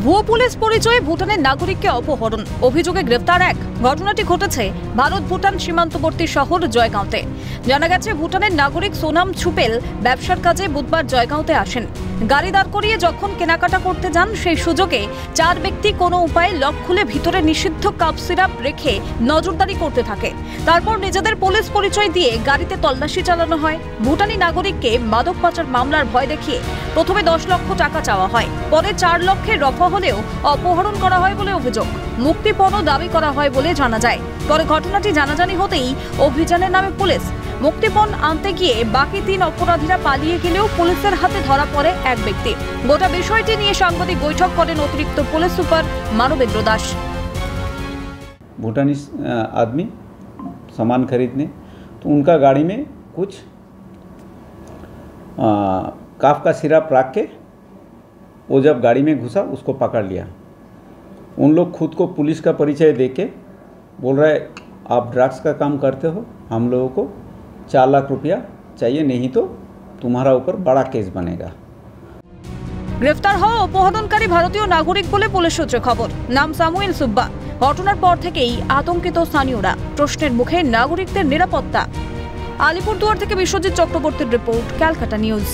ভুয়ো পুলিশ পরিচয়ে ভুটানের নাগরিককে অপহরণ, অভিযোগে গ্রেফতার এক। ঘটনাটি ঘটেছে ভারত ভুটান সীমান্তবর্তী শহর জয়গাঁওতে। জানা গেছে, ভুটানের নাগরিক সোনাম ছুপেল ব্যবসার কাজে বুধবার জয়গাঁওতে আসেন। গাড়ি দাঁড় করিয়ে যখন কেনাকাটা করতে যান, সেই সুযোগে চার ব্যক্তি কোনো উপায়ে লক খুলে ভিতরে নিষিদ্ধ কাপ সিরাপ রেখে নজরদারি করতে থাকে। তারপর নিজেদের পুলিশ পরিচয় দিয়ে গাড়িতে তল্লাশি চালানো হয়। ভুটানি নাগরিককে মাদক পাচার মামলার ভয় দেখিয়ে প্রথমে 10 লক্ষ টাকা চাওয়া হয়, পরে 4 লক্ষের রফা হলেও অপহরণ করা হয় বলে অভিযোগ। মুক্তিপণও দাবি করা হয় বলে জানা যায়। পরে ঘটনাটি জানাজানি হতেই অভিযানের নামে পুলিশ। মুক্তিপণ আনতে গিয়ে বাকি 3 অপরাধীরা পালিয়ে গেলেও পুলিশের হাতে ধরা পড়ে এক ব্যক্তি। গোটা বিষয়টি নিয়ে সাংবাদিক বৈঠক করেন অতিরিक्त পুলিশ সুপার मानवेंद्र दास। भूटानी आदमी सामान खरीदने, तो उनका गाड़ी में कुछ काफ का सिरप रख के वो जब गाड़ी में घुसा, उसको पकड़ लिया। उन लोग खुद को पुलिस का परिचय देके बोल रहा है, आप ड्रग्स का काम करते हो, हम लोगों को 4 लाख रुपया चाहिए, नहीं तो तुम्हारा ऊपर बड़ा केस बनेगा। গ্রেফতার হওয়া অপহরণকারী ভারতীয় নাগরিক বলে পুলিশ সূত্রে খবর। নাম সামুয়েল সুব্বা। ঘটনার পর থেকেই আতঙ্কিত স্থানীয়রা। প্রশ্নের মুখে নাগরিকদের নিরাপত্তা। আলিপুরদুয়ার থেকে বিশ্বজিৎ চক্রবর্তীর রিপোর্ট, ক্যালকাটা নিউজ।